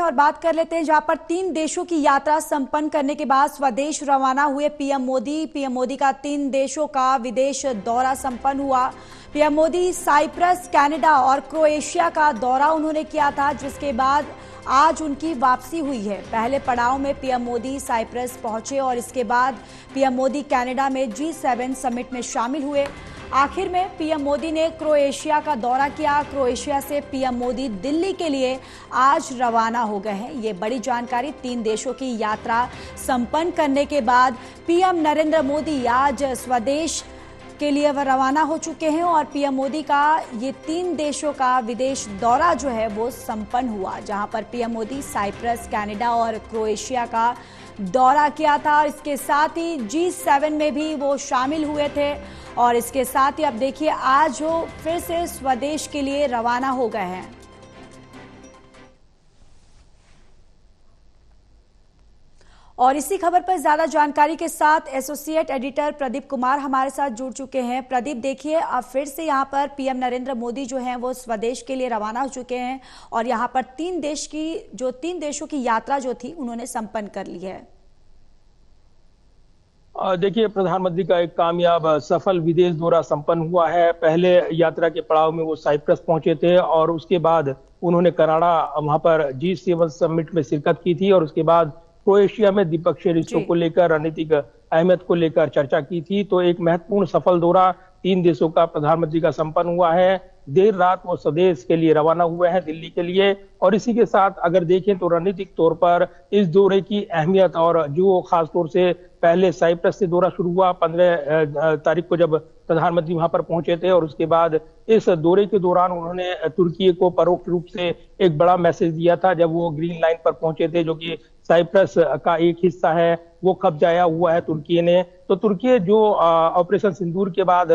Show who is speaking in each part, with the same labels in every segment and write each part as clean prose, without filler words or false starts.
Speaker 1: और बात कर लेते हैं जहां पर 3 देशों की यात्रा संपन्न करने के बाद स्वदेश रवाना हुए पीएम मोदी। पीएम मोदी का 3 देशों का विदेश दौरा संपन्न हुआ। पीएम मोदी साइप्रस, कनाडा और क्रोएशिया का दौरा उन्होंने किया था, जिसके बाद आज उनकी वापसी हुई है। पहले पड़ाव में पीएम मोदी साइप्रस पहुंचे और इसके बाद पीएम मोदी कनाडा में G7 समिट में शामिल हुए। आखिर में पीएम मोदी ने क्रोएशिया का दौरा किया। क्रोएशिया से पीएम मोदी दिल्ली के लिए आज रवाना हो गए हैं। ये बड़ी जानकारी। 3 देशों की यात्रा संपन्न करने के बाद पीएम नरेंद्र मोदी आज स्वदेश के लिए वह रवाना हो चुके हैं और पीएम मोदी का ये 3 देशों का विदेश दौरा जो है वो संपन्न हुआ, जहां पर पीएम मोदी साइप्रस, कनाडा और क्रोएशिया का दौरा किया था। इसके साथ ही G7 में भी वो शामिल हुए थे और इसके साथ ही अब देखिए आज वो फिर से स्वदेश के लिए रवाना हो गए हैं। और इसी खबर पर ज्यादा जानकारी के साथ एसोसिएट एडिटर प्रदीप कुमार हमारे साथ जुड़ चुके हैं। प्रदीप, देखिए अब फिर से यहाँ पर पीएम नरेंद्र मोदी जो हैं वो स्वदेश के लिए रवाना हो चुके हैं और यहाँ पर 3 देशों की यात्रा जो थी उन्होंने संपन्न कर ली है।
Speaker 2: देखिए, प्रधानमंत्री का एक कामयाब सफल विदेश दौरा संपन्न हुआ है। पहले यात्रा के पड़ाव में वो साइप्रस पहुंचे थे और उसके बाद उन्होंने कनाडा वहां पर G7 समिट में शिरकत की थी और उसके बाद क्रोएशिया में द्विपक्षीय रिश्तों को लेकर, रणनीतिक अहमियत को लेकर चर्चा की थी। तो एक महत्वपूर्ण सफल दौरा 3 देशों का प्रधानमंत्री का संपन्न हुआ है। देर रात वो स्वदेश के लिए रवाना हुए हैं, दिल्ली के लिए। और इसी के साथ अगर देखें तो रणनीतिक तौर पर इस दौरे की अहमियत, और जो खासतौर से पहले साइप्रस से दौरा शुरू हुआ 15 तारीख को जब प्रधानमंत्री वहां पर पहुंचे थे, और उसके बाद इस दौरे के दौरान उन्होंने तुर्की को परोक्ष रूप से एक बड़ा मैसेज दिया था जब वो ग्रीन लाइन पर पहुंचे थे, जो कि साइप्रस का एक हिस्सा है, वो कब्जाया हुआ है तुर्की ने। तो तुर्की जो ऑपरेशन सिंदूर के बाद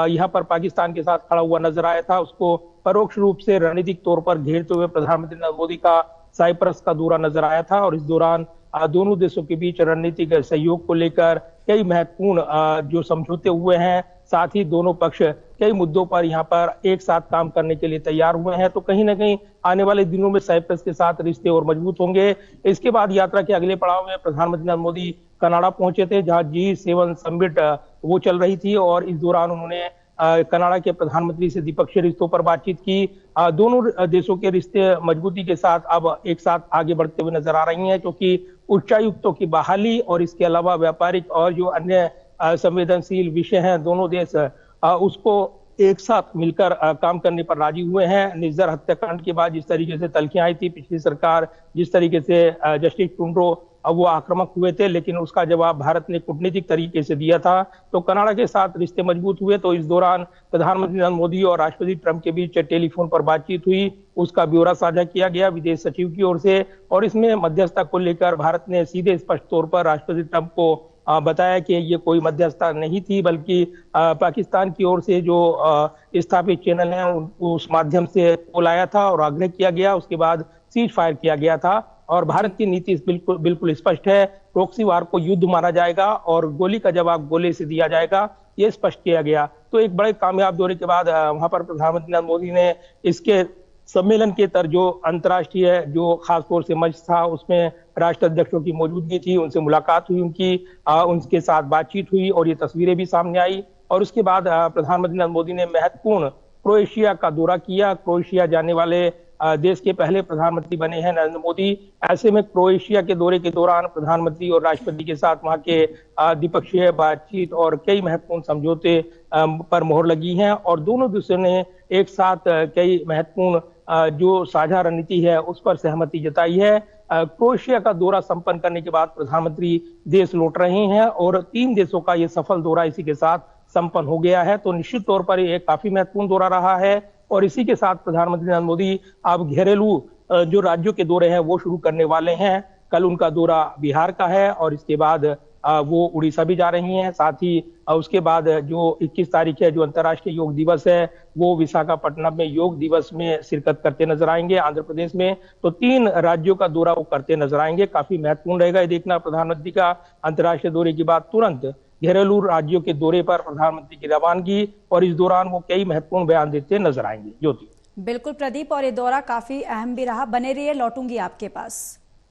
Speaker 2: यहाँ पर पाकिस्तान के साथ खड़ा हुआ नजर आया था, उसको परोक्ष रूप से रणनीतिक तौर पर घेरते हुए प्रधानमंत्री नरेंद्र मोदी का साइप्रस का दौरा नजर आया था। और इस दौरान दोनों देशों के बीच रणनीतिक सहयोग को लेकर कई महत्वपूर्ण जो समझौते हुए हैं, साथ ही दोनों पक्ष कई मुद्दों पर यहाँ पर एक साथ काम करने के लिए तैयार हुए हैं। तो कहीं ना कहीं आने वाले दिनों में साइप्रस के साथ रिश्ते और मजबूत होंगे। इसके बाद यात्रा के अगले पड़ाव में प्रधानमंत्री नरेंद्र मोदी कनाडा पहुंचे थे, जहां G7 समिट वो चल रही थी और इस दौरान उन्होंने कनाडा के प्रधानमंत्री से द्विपक्षीय रिश्तों पर बातचीत की। दोनों देशों के रिश्ते मजबूती के साथ अब एक साथ आगे बढ़ते हुए नजर आ रही हैं, क्योंकि उच्चायुक्तों की बहाली और इसके अलावा व्यापारिक और जो अन्य संवेदनशील विषय हैं, दोनों देश उसको एक साथ मिलकर काम करने पर राजी हुए हैं। निर्जर हत्याकांड के बाद जिस तरीके से तल्खियां आई थी पिछली सरकार, जिस तरीके से जस्टिस ट्रूडो वो आक्रामक हुए थे, लेकिन उसका जवाब भारत ने कूटनीतिक तरीके से दिया था। तो कनाडा के साथ रिश्ते मजबूत हुए। तो इस दौरान प्रधानमंत्री नरेंद्र मोदी और राष्ट्रपति ट्रंप के बीच टेलीफोन पर बातचीत हुई, उसका ब्यौरा साझा किया गया विदेश सचिव की ओर से। और इसमें मध्यस्थता को लेकर भारत ने सीधे स्पष्ट तौर पर राष्ट्रपति ट्रंप को बताया कि ये कोई मध्यस्थता नहीं थी, बल्कि पाकिस्तान की ओर से जो स्थापित चैनल है उस माध्यम से बुलाया था और आग्रह किया गया। उसके बाद सीज फायर किया गया था और भारत की नीति बिल्कुल स्पष्ट है, प्रॉक्सी वार को युद्ध माना जाएगा और गोली का जवाब गोले से दिया जाएगा, ये स्पष्ट किया गया। तो एक बड़े कामयाब दौरे के बाद वहां पर प्रधानमंत्री नरेंद्र मोदी ने इसके सम्मेलन के तर जो अंतर्राष्ट्रीय जो खासतौर से मंच था, उसमें राष्ट्र अध्यक्षों की मौजूदगी थी, उनसे मुलाकात हुई, उनके साथ बातचीत हुई और ये तस्वीरें भी सामने आई। और उसके बाद प्रधानमंत्री नरेंद्र मोदी ने महत्वपूर्ण क्रोएशिया का दौरा किया। क्रोएशिया जाने वाले देश के पहले प्रधानमंत्री बने हैं नरेंद्र मोदी। ऐसे में क्रोएशिया के दौरे के दौरान प्रधानमंत्री और राष्ट्रपति के साथ वहां के द्विपक्षीय बातचीत और कई महत्वपूर्ण समझौते पर मोहर लगी है और दोनों देशों ने एक साथ कई महत्वपूर्ण जो साझा रणनीति है उस पर सहमति जताई है। क्रोएशिया का दौरा संपन्न करने के बाद प्रधानमंत्री देश लौट रहे हैं और 3 देशों का ये सफल दौरा इसी के साथ संपन्न हो गया है। तो निश्चित तौर पर ये काफी महत्वपूर्ण दौरा रहा है और इसी के साथ प्रधानमंत्री नरेंद्र मोदी अब घरेलू जो राज्यों के दौरे हैं वो शुरू करने वाले हैं। कल उनका दौरा बिहार का है और इसके बाद वो उड़ीसा भी जा रही हैं। साथ ही उसके बाद जो 21 तारीख है, जो अंतर्राष्ट्रीय योग दिवस है, वो विशाखापट्टनम में योग दिवस में शिरकत करते नजर आएंगे आंध्र प्रदेश में। तो 3 राज्यों का दौरा वो करते नजर आएंगे। काफी महत्वपूर्ण रहेगा ये देखना प्रधानमंत्री का अंतर्राष्ट्रीय दौरे के बाद तुरंत घरेलू राज्यों के दौरे पर प्रधानमंत्री की रवानगी, और इस दौरान वो कई महत्वपूर्ण बयान देते नजर आएंगे। ज्योति।
Speaker 1: बिल्कुल प्रदीप, और ये दौरा काफी अहम भी रहा। बने रहिए, लौटूंगी आपके पास।